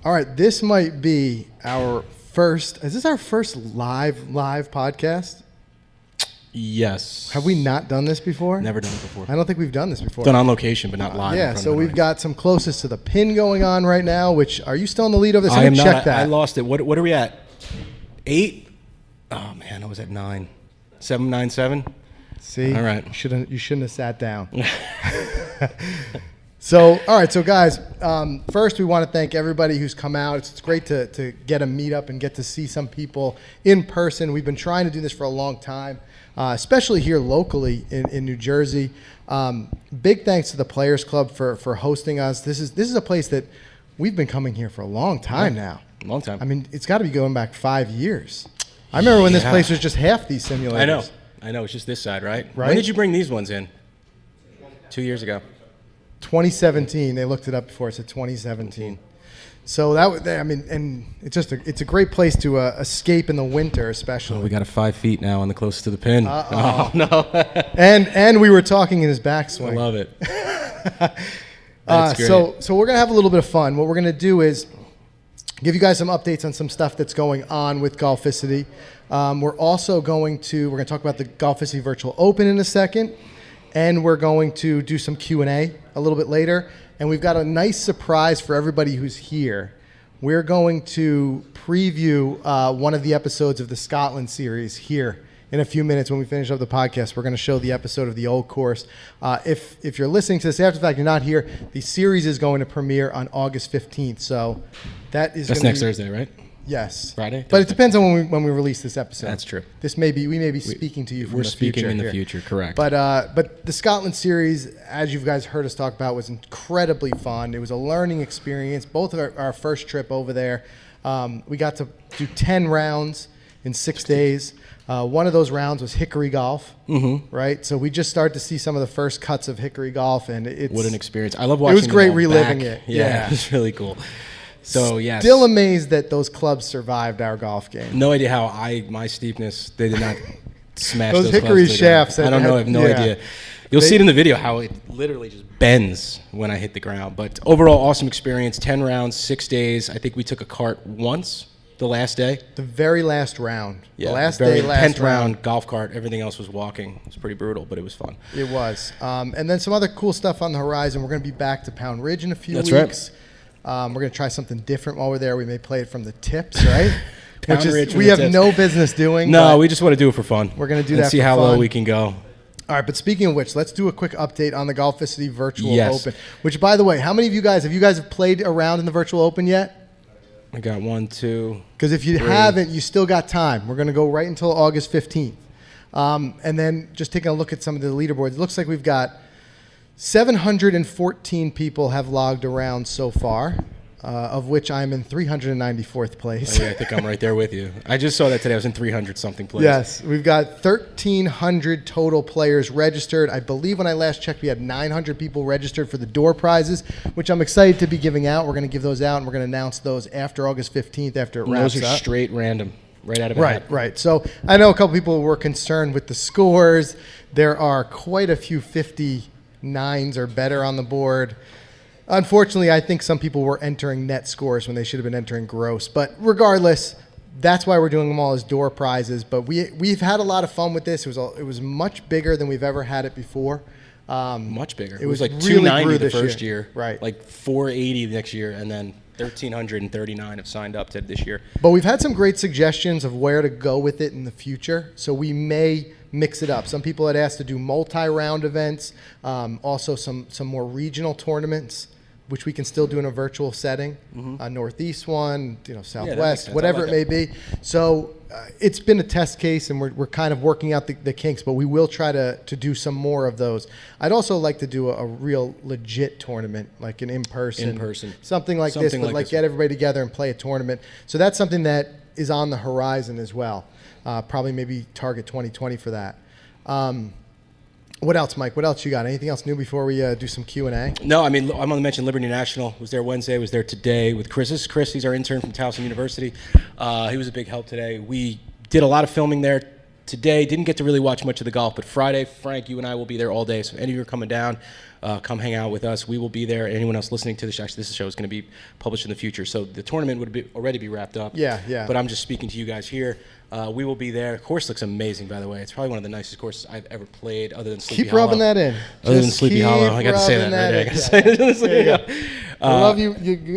All right, this might be our first. Is this our first live podcast? Yes. Have we not done this before? Never done it before. I don't think we've done this before. Done on location, but not live. Yeah, so we've got some closest to the pin going on right now. Which are you still in the lead over this? I am check not. that. I lost it. What are we at? 8? Oh man, I was at 9. 797. See, all right. You shouldn't have sat down. So, all right. So, guys, first we want to thank everybody who's come out. It's great to get a meetup and get to see some people in person. We've been trying to do this for a long time, especially here locally in New Jersey. Big thanks to the Players Club for hosting us. This is a place that we've been coming here for a long time now. Long time. I mean, it's got to be going back 5 years. I remember when this place was just half these simulators. I know. It's just this side, right? Right. When did you bring these ones in? 2 years ago. 2017. They looked it up before. It said 2017. So and it's a great place to escape in the winter, especially. Oh, we got a 5 feet now on the closest to the pin. Uh-oh. Oh no! and we were talking in his backswing. I love it. That's great. So we're gonna have a little bit of fun. What we're gonna do is give you guys some updates on some stuff that's going on with Golficity. We're also going to talk about the Golficity Virtual Open in a second, and we're going to do some Q&A a little bit later. And we've got a nice surprise for everybody who's here. We're going to preview one of the episodes of the Scotland series here in a few minutes when we finish up the podcast. We're going to show the episode of the old course. If you're listening to this after the fact, you're not here, the series is going to premiere on August 15th. So that's next Thursday, right? Yes. Friday? But it depends on when we release this episode. That's true. We may be speaking to you from the future. We're speaking in the future, correct. But the Scotland series, as you guys heard us talk about, was incredibly fun. It was a learning experience. Both of our first trip over there, we got to do 10 rounds in 6 days. One of those rounds was Hickory Golf, right? So we just started to see some of the first cuts of Hickory Golf, and what an experience! I love watching. It was great them all reliving back. it. Yeah, it was really cool. So yeah, still amazed that those clubs survived our golf game. No idea how my steepness, they did not smash those Hickory shafts. I don't know. I have no idea. You'll see it in the video how it literally just bends when I hit the ground. But overall, awesome experience. 10 rounds, 6 days. I think we took a cart once the last day. The very last round. Yeah, the last very day, last 10th round, golf cart. Everything else was walking. It was pretty brutal, but it was fun. It was. And then some other cool stuff on the horizon. We're going to be back to Pound Ridge in a few weeks. Right. We're going to try something different while we're there. We may play it from the tips, right? We have no business doing. No, we just want to do it for fun. We're going to do that see for how fun. low we can go. All right, but speaking of which, let's do a quick update on the Golficity Virtual Open. Which, by the way, how many of you guys have played around in the Virtual Open yet? I got 1, 2. Because if you haven't, you still got time. We're going to go right until August 15th. And then just taking a look at some of the leaderboards, it looks like we've got 714 people have logged around so far, of which I'm in 394th place. Oh, yeah, I think I'm right there with you. I just saw that today. I was in 300-something place. Yes, we've got 1,300 total players registered. I believe when I last checked, we had 900 people registered for the door prizes, which I'm excited to be giving out. We're going to give those out, and we're going to announce those after August 15th, after it wraps up. Those are straight random, right out of a hat. Right. So I know a couple people were concerned with the scores. There are quite a few 59s or better on the board. Unfortunately, I think some people were entering net scores when they should have been entering gross. But regardless, that's why we're doing them all as door prizes. But we've had a lot of fun with this. It was much bigger than we've ever had it before. Much bigger. It was like really 290 the first year. Right. Like 480 next year, and then 1,339 have signed up to this year. But we've had some great suggestions of where to go with it in the future. So we may mix it up. Some people had asked to do multi-round events, also some more regional tournaments, which we can still do in a virtual setting. Northeast one, Southwest, whatever it may be. So it's been a test case, and we're kind of working out the kinks, but we will try to do some more of those. I'd also like to do a real legit tournament, like an in-person. Something like this, but like get everybody together and play a tournament. So that's something that is on the horizon as well. Probably maybe target 2020 for that. What else, Mike? What else you got? Anything else new before we do some Q&A? No, I mean, I'm going to mention Liberty National. Was there Wednesday, was there today with Chris. Chris, he's our intern from Towson University. He was a big help today. We did a lot of filming there today. Didn't get to really watch much of the golf, but Friday, Frank, you and I will be there all day. So if any of you are coming down, come hang out with us. We will be there. Anyone else listening to this, actually, this show is going to be published in the future. So the tournament would already be wrapped up. Yeah. But I'm just speaking to you guys here. We will be there. The course looks amazing, by the way. It's probably one of the nicest courses I've ever played, other than Sleepy Hollow. Keep rubbing that in. Other than Sleepy Hollow. I got to say that right there. I love you.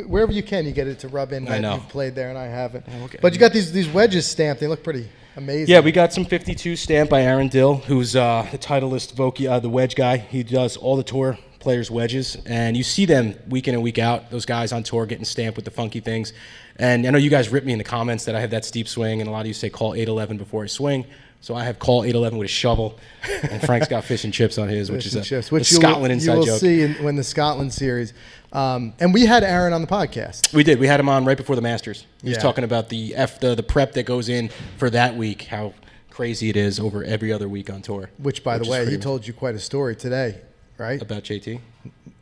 Wherever you can, you get it to rub in that I know. You've played there, and I haven't. Okay. But you got these wedges stamped. They look pretty amazing. Yeah, we got some 52 stamped by Aaron Dill, who's the Titleist Vokey, the wedge guy. He does all the tour players' wedges, and you see them week in and week out, those guys on tour getting stamped with the funky things. And I know you guys ripped me in the comments that I have that steep swing, and a lot of you say call 811 before I swing. So I have call 811 with a shovel, and Frank's got fish and chips on his, which is a Scotland inside joke. You will see when the Scotland series. And we had Aaron on the podcast. We did. We had him on right before the Masters. He was Yeah. talking about the prep that goes in for that week, how crazy it is over every other week on tour. Which, by the is way, he pretty- told you quite a story today, right? About JT?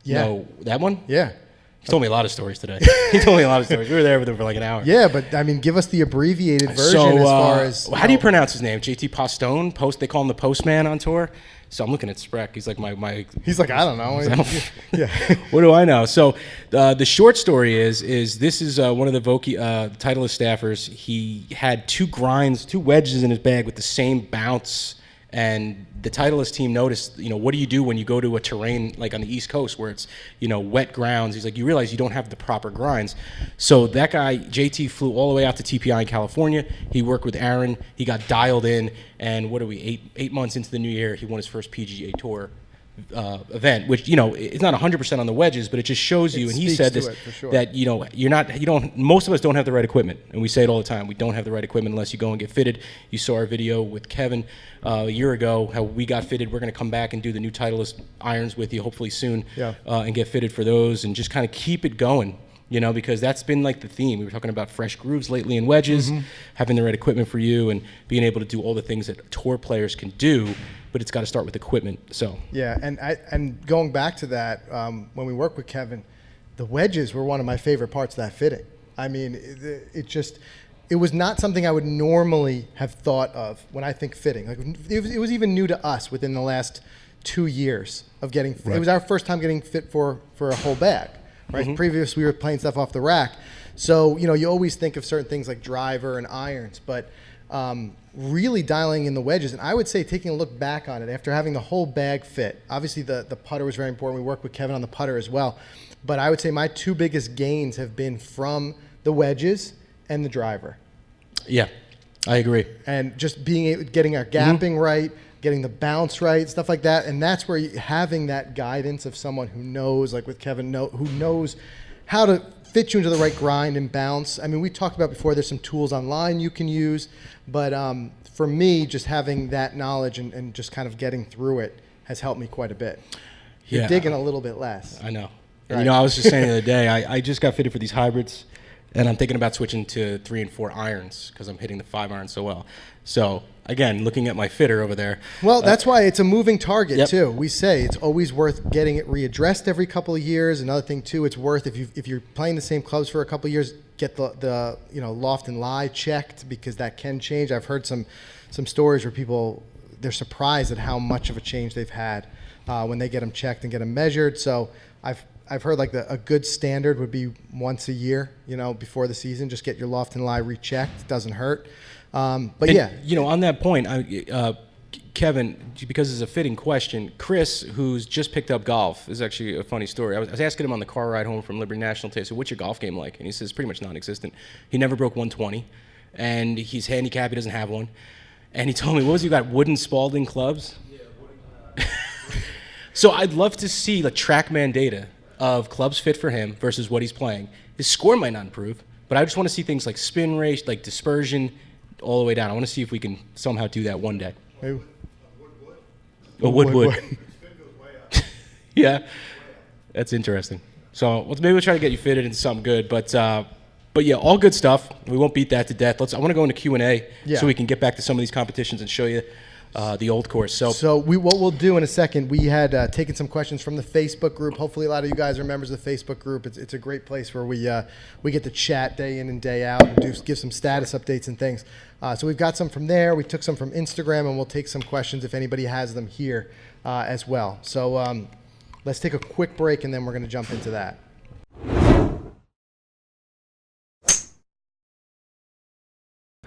Yeah. No, that one? Yeah. He told me a lot of stories today. He told me a lot of stories. We were there with him for like an hour. Yeah, but I mean, give us the abbreviated version So, as far as. how do you pronounce his name? JT Postone? They call him the Postman on tour. So I'm looking at Spreck. He's like my. He's like, I don't know. Yeah. What do I know? So the short story is this is one of the Vokey Titleist staffers. He had two wedges in his bag with the same bounce, and the Titleist team noticed, what do you do when you go to a terrain like on the East Coast where it's, wet grounds? He's like, you realize you don't have the proper grinds. So that guy, JT, flew all the way out to TPI in California. He worked with Aaron. He got dialed in. And what are we, 8 months into the new year, he won his first PGA Tour event, which it's not 100% on the wedges, but it just shows you. And he said this, that most of us don't have the right equipment, and we say it all the time. We don't have the right equipment unless you go and get fitted. You saw our video with Kevin a year ago how we got fitted. We're going to come back and do the new Titleist irons with you hopefully soon, and get fitted for those and just kind of keep it going. Because that's been like the theme. We were talking about fresh grooves lately in wedges, having the right equipment for you, and being able to do all the things that tour players can do, but it's got to start with equipment. So yeah, and going back to that, when we worked with Kevin, the wedges were one of my favorite parts of that fitting. I mean, it was not something I would normally have thought of when I think fitting. Like it was even new to us within the last 2 years of getting. Right. It was our first time getting fit for a whole bag. Right. Previous, we were playing stuff off the rack. So, you always think of certain things like driver and irons, but really dialing in the wedges. And I would say taking a look back on it after having the whole bag fit. Obviously, the putter was very important. We worked with Kevin on the putter as well. But I would say my two biggest gains have been from the wedges and the driver. Yeah, I agree. And just getting our gapping right, getting the bounce right, stuff like that. And that's where having that guidance of someone who knows, like with Kevin, who knows how to fit you into the right grind and bounce. I mean, we talked about before, there's some tools online you can use. But for me, just having that knowledge and just kind of getting through it has helped me quite a bit. You're digging a little bit less. I know. Right. And, I was just saying the other day, I just got fitted for these hybrids, and I'm thinking about switching to 3 and 4 irons because I'm hitting the 5 iron so well. So, again, looking at my fitter over there. Well, that's why it's a moving target, too. We say it's always worth getting it readdressed every couple of years. Another thing, too, it's worth, if you're playing the same clubs for a couple of years, get the loft and lie checked because that can change. I've heard some stories where people, they're surprised at how much of a change they've had when they get them checked and get them measured. So I've heard like a good standard would be once a year, before the season, just get your loft and lie rechecked. It doesn't hurt. On that point, Kevin, because it's a fitting question, Chris, who's just picked up golf, is actually a funny story. I was asking him on the car ride home from Liberty National today, so what's your golf game like? And he says pretty much non-existent. He never broke 120, and he's handicapped, he doesn't have one. And he told me, what was you got, wooden Spalding clubs? Yeah, wooden. So I'd love to see the TrackMan data of clubs fit for him versus what he's playing. His score might not improve, but I just want to see things like spin rate, like dispersion, all the way down. I want to see if we can somehow do that one day. Hey. Wood. Yeah, that's interesting. So maybe we'll try to get you fitted into something good. But yeah, all good stuff. We won't beat that to death. I want to go into Q&A so we can get back to some of these competitions and show you the old course. So what we'll do in a second, we had taken some questions from the Facebook group. Hopefully a lot of you guys are members of the Facebook group. It's a great place where we get to chat day in and day out and give some status updates and things. So we've got some from there. We took some from Instagram, and we'll take some questions if anybody has them here as well. So let's take a quick break, and then we're going to jump into that.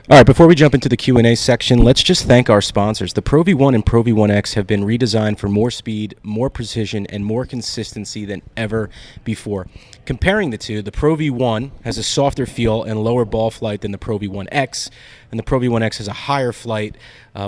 All right, before we jump into the Q&A section, let's just thank our sponsors. The Pro V1 and Pro V1X have been redesigned for more speed, more precision, and more consistency than ever before. Comparing the two, the Pro V1 has a softer feel and lower ball flight than the Pro V1X, and the Pro V1X has a higher flight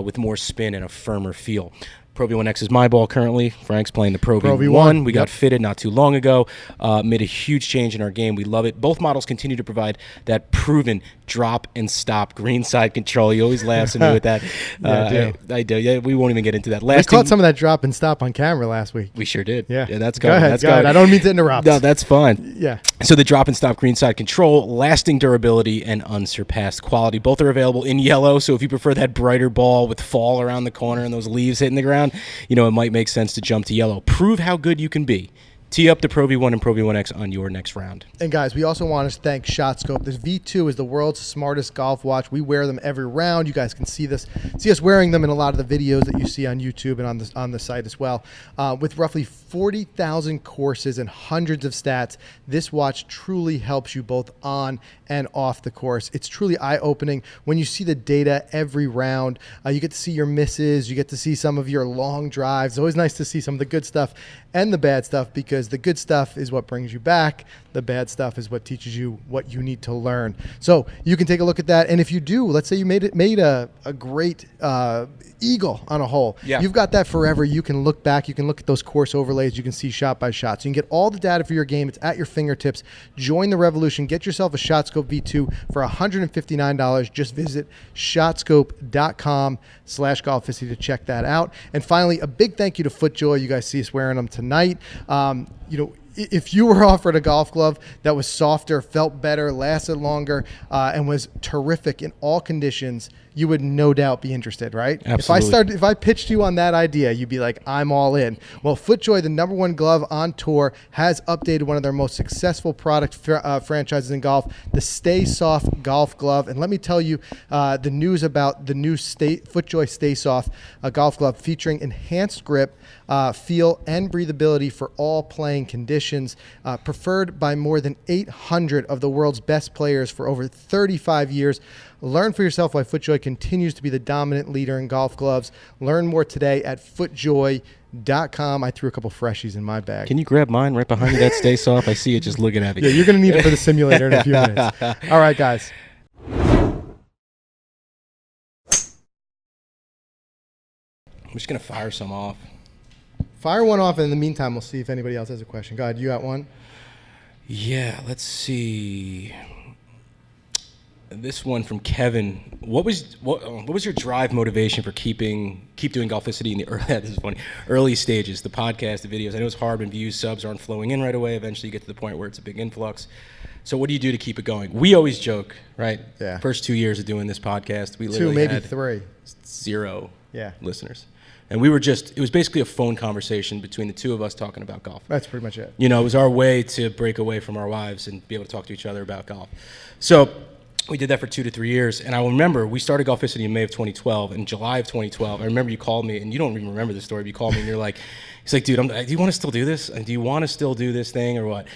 with more spin and a firmer feel. Pro V1X is my ball currently. Frank's playing the Pro V1. We got fitted not too long ago. Made a huge change in our game. We love it. Both models continue to provide that proven drop and stop greenside control. He always laughs at me with that. I do. Yeah, we won't even get into that. We caught some of that drop and stop on camera last week. We sure did. Yeah, that's go going. ahead. That's go ahead. I don't mean to interrupt. No, that's fine. Yeah. So the drop and stop greenside control, lasting durability, and unsurpassed quality. Both are available in yellow. So if you prefer that brighter ball with fall around the corner and those leaves hitting the ground, it might make sense to jump to yellow. Prove how good you can be. Tee up the Pro V1 and Pro V1X on your next round. And guys, we also want to thank ShotScope. This V2 is the world's smartest golf watch. We wear them every round. You guys can see us wearing them in a lot of the videos that you see on YouTube and on the site as well. With roughly 40,000 courses and hundreds of stats, this watch truly helps you both on and off the course. It's truly eye-opening when you see the data every round. You get to see your misses. You get to see some of your long drives. It's always nice to see some of the good stuff and the bad stuff, because the good stuff is what brings you back. The bad stuff is what teaches you what you need to learn. So you can take a look at that. And if you do, let's say you made a great eagle on a hole. Yeah. You've got that forever. You can look back. You can look at those course overlays. You can see shot by shot. So you can get all the data for your game. It's at your fingertips. Join the revolution. Get yourself a ShotScope V2 for $159. Just visit shotscope.com/Golficity to check that out. And finally, a big thank you to FootJoy. You guys see us wearing them tonight. If you were offered a golf glove that was softer, felt better, lasted longer, and was terrific in all conditions, you would no doubt be interested, right? Absolutely. If I pitched you on that idea, you'd be like, I'm all in. Well, FootJoy, the #1 glove on tour, has updated one of their most successful product franchises in golf, the Stay Soft golf glove. And let me tell you the news about the new FootJoy Stay Soft golf glove, featuring enhanced grip, feel, and breathability for all playing conditions, preferred by more than 800 of the world's best players for over 35 years. Learn for yourself why FootJoy continues to be the dominant leader in golf gloves. Learn more today at footjoy.com. I threw a couple freshies in my bag. Can you grab mine right behind you? That Stay Soft. I see it just looking at me. Yeah, you're going to need it for the simulator in a few minutes. All right, guys. I'm just going to fire some off. Fire one off, and in the meantime, we'll see if anybody else has a question. Go ahead. You got one? Yeah, let's see. This one from Kevin. What was your drive motivation for keep doing Golficity in the early stages, the podcast, the videos? I know it's hard when views, subs aren't flowing in right away. Eventually you get to the point where it's a big influx. So what do you do to keep it going? We always joke, right? Yeah. First 2 years of doing this podcast, we literally maybe had 3. 0 listeners. And it was basically a phone conversation between the two of us talking about golf. That's pretty much it. It was our way to break away from our wives and be able to talk to each other about golf. So we did that for 2 to 3 years. And I remember we started Golficity in May of 2012. In July of 2012, I remember you called me, and you don't even remember the story, but you called me and you're like, he's like, dude, do you want to still do this? And do you want to still do this thing or what?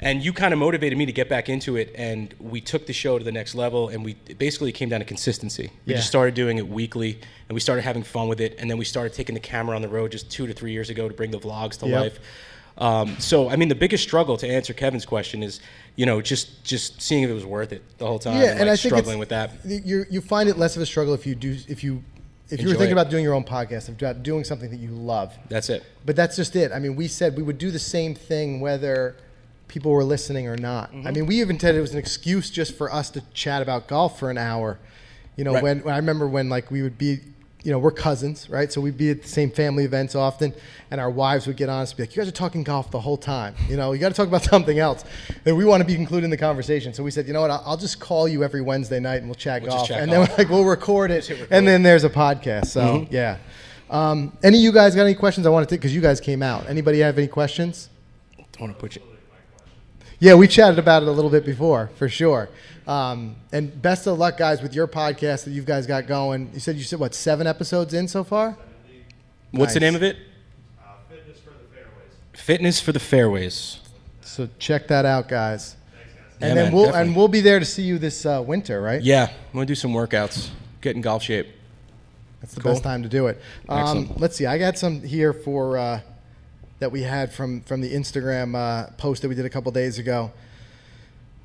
And you kind of motivated me to get back into it, and we took the show to the next level, and it basically came down to consistency. We just started doing it weekly, and we started having fun with it, and then we started taking the camera on the road just 2 to 3 years ago to bring the vlogs to life. So, I mean, the biggest struggle, to answer Kevin's question, is, just seeing if it was worth it the whole time, and I think struggling with that. You find it less of a struggle if you were thinking about doing your own podcast, about doing something that you love. That's it. But that's just it. I mean, we said we would do the same thing whether people were listening or not. Mm-hmm. I mean, we even said it was an excuse just for us to chat about golf for an hour. When I remember when we would be we're cousins, right? So we'd be at the same family events often, and our wives would get on us and be like, you guys are talking golf the whole time. You got to talk about something else. And we want to be included in the converson. So we said, you know what, I'll just call you every Wednesday night and we'll chat golf. And then we'll record it, and then there's a podcast. So, yeah. Any of you guys got any questions I wanted to, because you guys came out. Anybody have any questions? Don't want to put you. Yeah, we chatted about it a little bit before, for sure. And best of luck, guys, with your podcast that you guys got going. You said what, 7 episodes in so far? What's the name of it? Fitness for the Fairways. Fitness for the Fairways. So check that out, guys. Thanks, guys. And Yeah, then man, we'll be there to see you this winter, right? Yeah, I'm going to do some workouts, get in golf shape. That's the Cool. best time to do it. Excellent. Let's see. I got some here for that we had from the Instagram post that we did a couple days ago.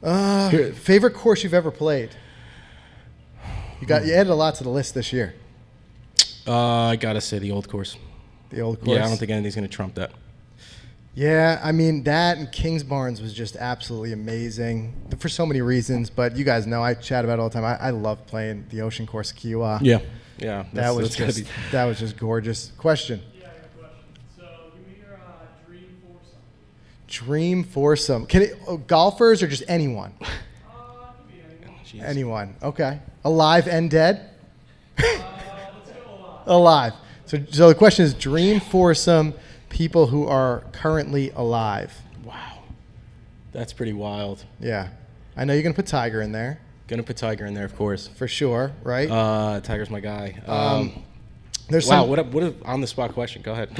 Favorite course you've ever played? You added a lot to the list this year. I got to say the old course. The old course. Yeah, I don't think anything's going to trump that. Yeah, I mean, that and Kingsbarns was just absolutely amazing for so many reasons. But you guys know I chat about it all the time. I love playing the Ocean Course Kiowa. Yeah. Yeah. That was just gorgeous. Question. Yeah, I got a question. So, give me your dream foursome. Dream foursome. Golfers or just anyone? It could be anyone. Jeez. Anyone. Okay. Alive and dead? Let's go alive. Alive. So the question is dream foursome, people who are currently alive. Wow. That's pretty wild. Yeah. I know you're going to put Tiger in there. Going to put Tiger in there, of course. For sure, right? Tiger's my guy. There's wow, some, what a on-the-spot question. Go ahead.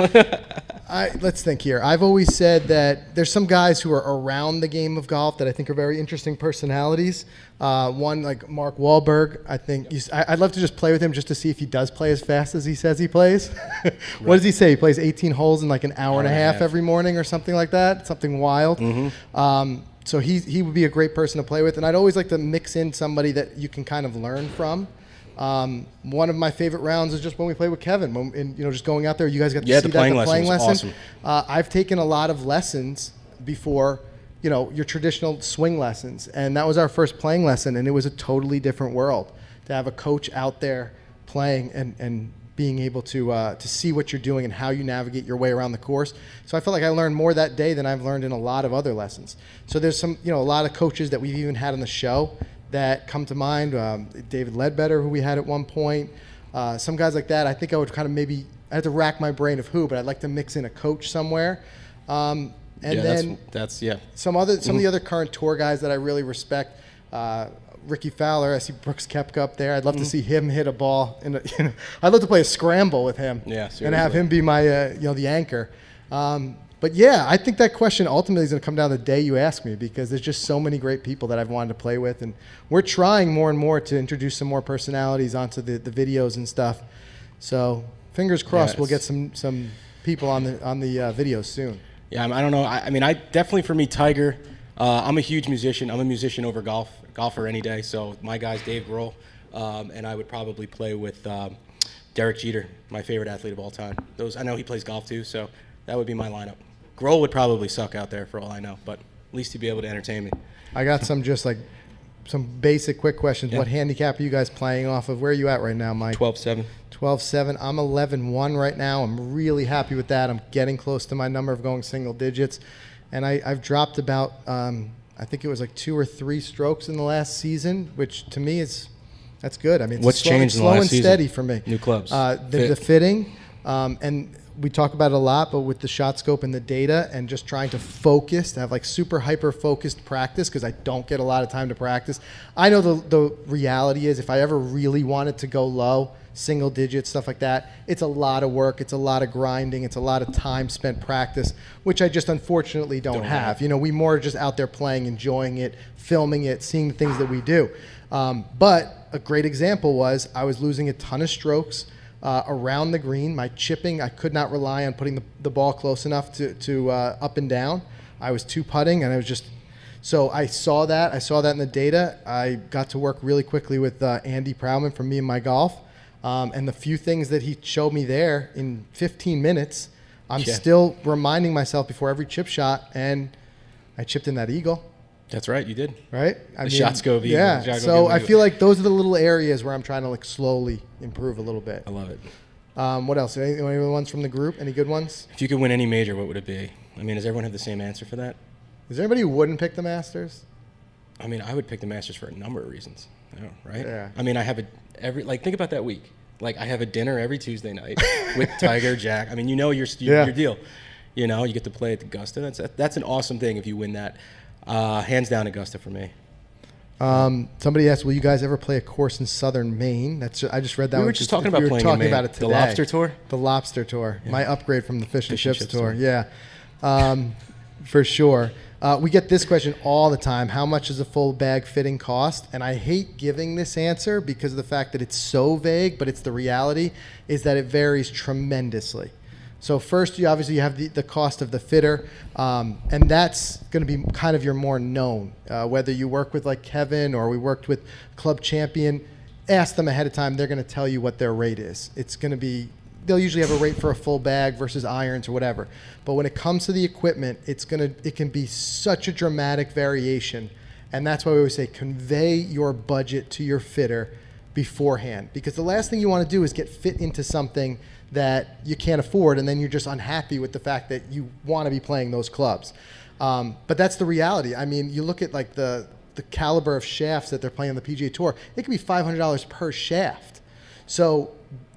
let's think here. I've always said that there's some guys who are around the game of golf that I think are very interesting personalities. One like Mark Wahlberg. I think I'd love to just play with him just to see if he does play as fast as he says he plays. What does he say? He plays 18 holes in like an hour and a half every morning or something like that. Something wild. So he would be a great person to play with, and I'd always like to mix in somebody that you can kind of learn from. One of my favorite rounds is just when we played with Kevin, just going out there. You guys got to see the that, playing the lesson playing was lesson. awesome. I've taken a lot of lessons before, your traditional swing lessons, and that was our first playing lesson, and it was a totally different world to have a coach out there playing and being able to see what you're doing and how you navigate your way around the course. So I felt like I learned more that day than I've learned in a lot of other lessons. So there's some, a lot of coaches that we've even had on the show that come to mind. David Ledbetter, who we had at one point. Some guys like that. I think I would kind of I had to rack my brain of who, but I'd like to mix in a coach somewhere. Some of the other current tour guys that I really respect. Ricky Fowler, I see Brooks Koepka up there. I'd love to see him hit a ball. I'd love to play a scramble with him. Yeah, seriously. And have him be my, the anchor. But yeah, I think that question ultimately is going to come down the day you ask me, because there's just so many great people that I've wanted to play with, and we're trying more and more to introduce some more personalities onto the videos and stuff. So fingers crossed, we'll get some people on the videos soon. Yeah, I don't know. I definitely, for me, Tiger. I'm a huge musician. I'm a musician over golfer any day. So my guy's Dave Grohl, and I would probably play with Derek Jeter, my favorite athlete of all time. I know he plays golf too, so that would be my lineup. Grohl would probably suck out there for all I know, but at least he'd be able to entertain me. I got some basic quick questions. Yeah. What handicap are you guys playing off of? Where are you at right now, Mike? 12-7. 12-7. I'm 11-1 right now. I'm really happy with that. I'm getting close to my number of going single digits. And I've dropped about, I think it was like 2 or 3 strokes in the last season, which to me that's good. I mean, What's changed in the last and season? steady for me. New clubs. The fitting, and we talk about it a lot, but with the shot scope and the data and just trying to focus, to have like super hyper focused practice, because I don't get a lot of time to practice. I know the reality is if I ever really wanted to go low, single digits, stuff like that, it's a lot of work, it's a lot of grinding, it's a lot of time spent practice, which I just unfortunately don't have. We more just out there playing, enjoying it, filming it, seeing the things that we do. But a great example was I was losing a ton of strokes around the green. My chipping, I could not rely on putting the ball close enough to up and down. I was two putting, and I was just. So I saw that in the data. I got to work really quickly with Andy Proudman from Me and My Golf, and the few things that he showed me there in 15 minutes, I'm still reminding myself before every chip shot, and I chipped in that eagle. That's right, you did. right? Shots go V, Yeah. the shot go So V. I feel like those are the little areas where I'm trying to like slowly improve a little bit. I love it. What else? Any ones from the group? Any good ones? If you could win any major, what would it be? I mean, does everyone have the same answer for that? Is there anybody who wouldn't pick the Masters? I mean, I would pick the Masters for a number of reasons. Right? Yeah. I mean, I have think about that week. Like, I have a dinner every Tuesday night with Tiger, Jack. I mean, your deal. You know, you get to play at Augusta. That's an awesome thing if you win that. Hands down, Augusta for me. Somebody asked, will you guys ever play a course in southern Maine? I just read that. We were just talking about playing in Maine. About it today. The Lobster Tour? The Lobster Tour. Yeah. My upgrade from the Fish and Chips Tour. Tour. Yeah. For sure. We get this question all the time. How much does a full bag fitting cost? And I hate giving this answer because of the fact that it's so vague, but it's the reality is that it varies tremendously. So first, you obviously have the cost of the fitter, and that's going to be kind of your more known. Whether you work with like Kevin or we worked with Club Champion, ask them ahead of time. They're going to tell you what their rate is. It's going to be, they'll usually have a rate for a full bag versus irons or whatever. But when it comes to the equipment, it can be such a dramatic variation, and that's why we always say convey your budget to your fitter beforehand, because the last thing you want to do is get fit into something that you can't afford, and then you're just unhappy with the fact that you want to be playing those clubs. But that's the reality. I mean, you look at like the caliber of shafts that they're playing on the PGA Tour. It can be $500 per shaft. So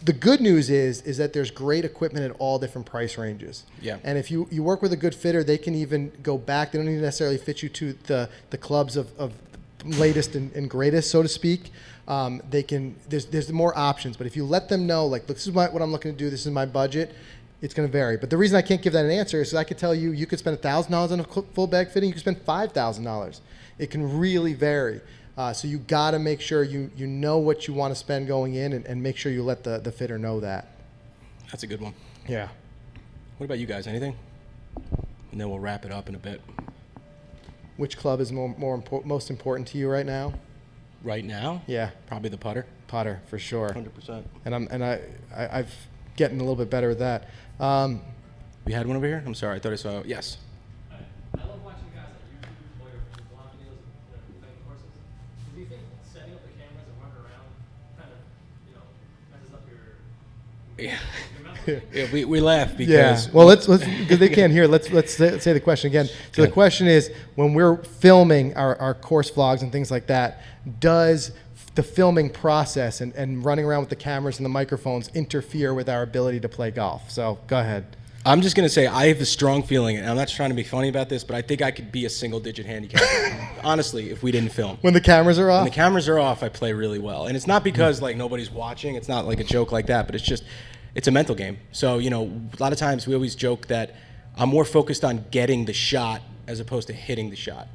the good news is that there's great equipment at all different price ranges. Yeah. And if you work with a good fitter, they can even go back. They don't even necessarily fit you to the clubs of latest and greatest, so to speak. There's more options, but if you let them know, like, this is what I'm looking to do, this is my budget, it's going to vary. But the reason I can't give that an answer is I could tell you could spend $1,000 on a full bag fitting, you could spend $5,000. It can really vary. So you got to make sure you know what you want to spend going in, and make sure you let the fitter know that. That's a good one. Yeah. What about you guys? Anything? And then we'll wrap it up in a bit. Which club is most important to you right now? Right now? Yeah. Probably the putter. Putter, for sure. 100%. And I've getting a little bit better with that. We had one over here? I'm sorry. I thought I saw. Yes. I love watching guys on YouTube or your blog videos of playing courses. Do you think setting up the cameras and running around kind of, messes up your Yeah, we laugh because well, let's because they can't hear. Let's say the question again. So the question is, when we're filming our course vlogs and things like that, does the filming process and running around with the cameras and the microphones interfere with our ability to play golf? So go ahead. I'm just going to say I have a strong feeling, and I'm not trying to be funny about this, but I think I could be a single-digit handicapper, honestly, if we didn't film. When the cameras are off? When the cameras are off, I play really well. And it's not because like nobody's watching. It's not like a joke like that, but it's a mental game. So, a lot of times we always joke that I'm more focused on getting the shot as opposed to hitting the shot.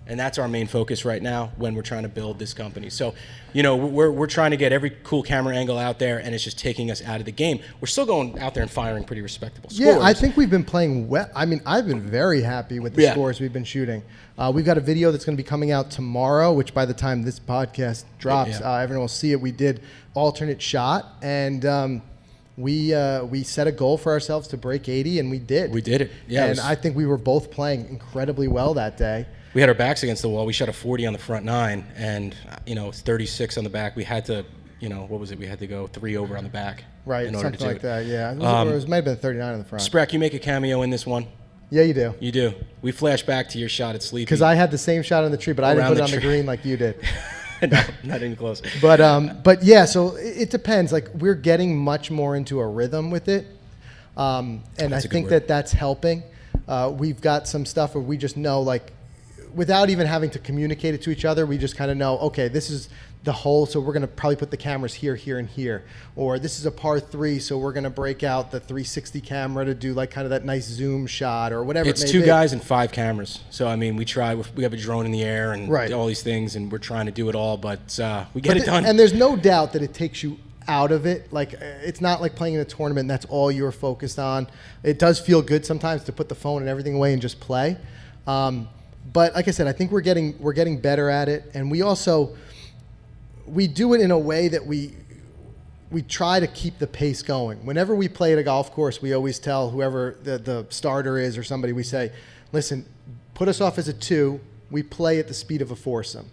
And that's our main focus right now when we're trying to build this company. So, we're trying to get every cool camera angle out there, and it's just taking us out of the game. We're still going out there and firing pretty respectable scores. Yeah, I think we've been playing well. I mean, I've been very happy with the scores we've been shooting. We've got a video that's going to be coming out tomorrow, which by the time this podcast drops, everyone will see it. We did alternate shot, and we set a goal for ourselves to break 80, and we did. We did it. Yeah. And I think we were both playing incredibly well that day. We had our backs against the wall. We shot a 40 on the front nine, and 36 on the back. We had to, what was it? We had to go 3 over on the back. Right, in order to something do like that. Yeah, it might have been 39 on the front. Sprack, you make a cameo in this one. Yeah, you do. You do. We flash back to your shot at Sleepy. Because I had the same shot on the tree, but I didn't put it on the green like you did. No, not even close. But yeah, so it depends. Like, we're getting much more into a rhythm with it, and I think that's helping. We've got some stuff where we just know, like, without even having to communicate it to each other, we just kind of know, okay, this is the hole, so we're going to probably put the cameras here, here, and here. Or this is a par 3, so we're going to break out the 360 camera to do like kind of that nice zoom shot or whatever. It's 2 guys and 5 cameras. So, I mean, we have a drone in the air and all these things, and we're trying to do it all, but we get it done. And there's no doubt that it takes you out of it. Like, it's not like playing in a tournament and that's all you're focused on. It does feel good sometimes to put the phone and everything away and just play. But like I said, I think we're getting better at it, and we do it in a way that we try to keep the pace going. Whenever we play at a golf course, we always tell whoever the starter is or somebody, we say, listen, put us off as a 2, we play at the speed of a foursome.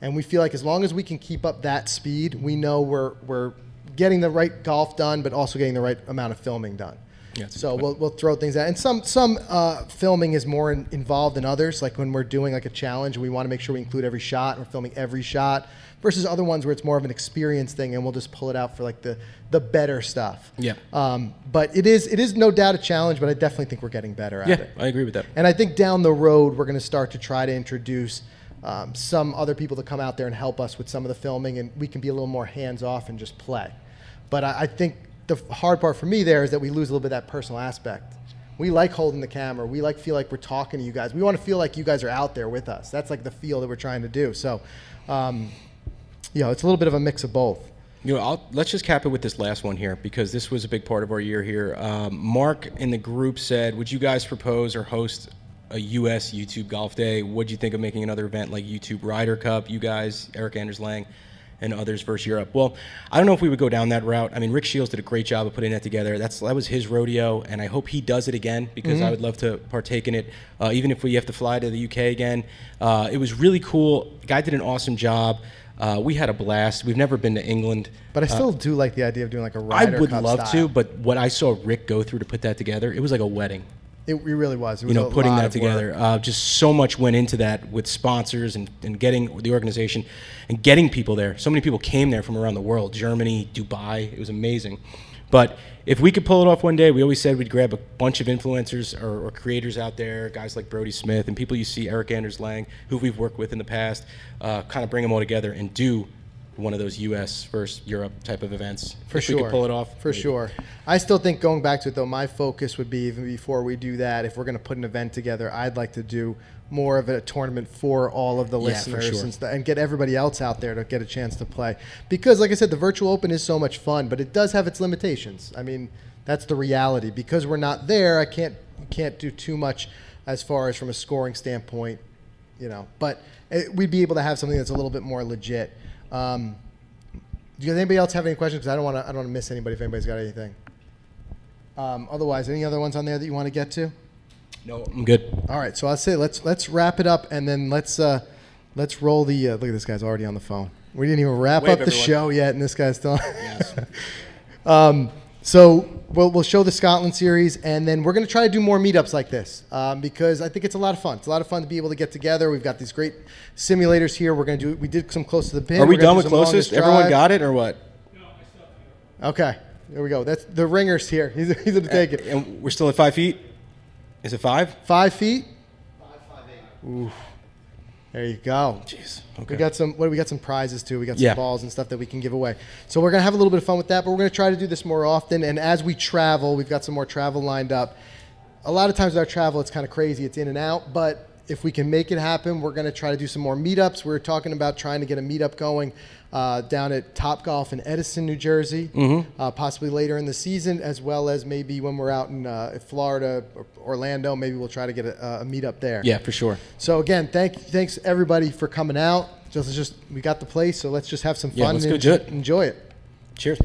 And we feel like as long as we can keep up that speed, we know we're getting the right golf done, but also getting the right amount of filming done. Yeah, that's a So good point. we'll throw things out. And some filming is more involved than others. Like when we're doing like a challenge, we want to make sure we include every shot. We're filming every shot versus other ones where it's more of an experience thing, and we'll just pull it out for like the better stuff. Yeah. But it is no doubt a challenge, but I definitely think we're getting better at Yeah, it. I agree with that. And I think down the road, we're going to start to try to introduce some other people to come out there and help us with some of the filming, and we can be a little more hands-off and just play. But I think the hard part for me there is that we lose a little bit of that personal aspect. We like holding the camera. We feel like we're talking to you guys. We want to feel like you guys are out there with us. That's like the feel that we're trying to do. So, it's a little bit of a mix of both. Let's just cap it with this last one here, because this was a big part of our year here. Mark in the group said, would you guys propose or host a U.S. YouTube Golf Day? What'd you think of making another event like YouTube Ryder Cup? You guys, Eric Anders Lang, and others versus Europe. Well, I don't know if we would go down that route. I mean, Rick Shields did a great job of putting that together. That was his rodeo, and I hope he does it again, because I would love to partake in it, even if we have to fly to the UK again. It was really cool. The guy did an awesome job. We had a blast. We've never been to England. But I still do like the idea of doing like a I Ryder would Cup love style. to, but what I saw Rick go through to put that together, it was like a wedding. It really was. It was a Putting lot that of together. work. Just so much went into that with sponsors and getting the organization and getting people there. So many people came there from around the world, Germany, Dubai. It was amazing. But if we could pull it off one day, we always said we'd grab a bunch of influencers or creators out there, guys like Brody Smith and people you see, Eric Anders Lang, who we've worked with in the past, kind of bring them all together and do one of those U.S. versus Europe type of events. For if sure. we could pull it off. For sure. I still think, going back to it though, my focus would be, even before we do that, if we're going to put an event together, I'd like to do more of a tournament for all of the Yeah, for listeners sure. and get everybody else out there to get a chance to play. Because like I said, the virtual open is so much fun, but it does have its limitations. I mean, that's the reality. Because we're not there, I can't do too much as far as from a scoring standpoint, But we'd be able to have something that's a little bit more legit. Does anybody else have any questions? Because I don't want to miss anybody if anybody's got anything. Otherwise, any other ones on there that you want to get to? No, I'm good. All right, so I'll say let's wrap it up, and then let's roll the. Look at this guy's already on the phone. We didn't even wrap Wave, up the everyone. show yet, and this guy's still. Yes. So we'll show the Scotland series, and then we're going to try to do more meetups like this, because I think it's a lot of fun. It's a lot of fun to be able to get together. We've got these great simulators here. We're going to do. We did some close to the pin. Are we We're gonna done do with some longest closest? Everyone drive. got it or what? Okay, there we go. That's the ringer's here. He's going to take it. And we're still at 5 feet? Is it 5? 5 feet. 5'8". Ooh, there you go. Jeez. Okay. We got some. We got some prizes too. We got some Yeah. balls and stuff that we can give away. So we're gonna have a little bit of fun with that, but we're gonna try to do this more often. And as we travel, we've got some more travel lined up. A lot of times with our travel, it's kind of crazy. It's in and out, but if we can make it happen, we're gonna try to do some more meetups. We're talking about trying to get a meetup going down at Top Golf in Edison, New Jersey, possibly later in the season, as well as maybe when we're out in Florida or Orlando, maybe we'll try to get a meetup there. Yeah, for sure. So again, thanks everybody for coming out. We got the place, so let's just have some fun let's and go do it. enjoy it. Cheers.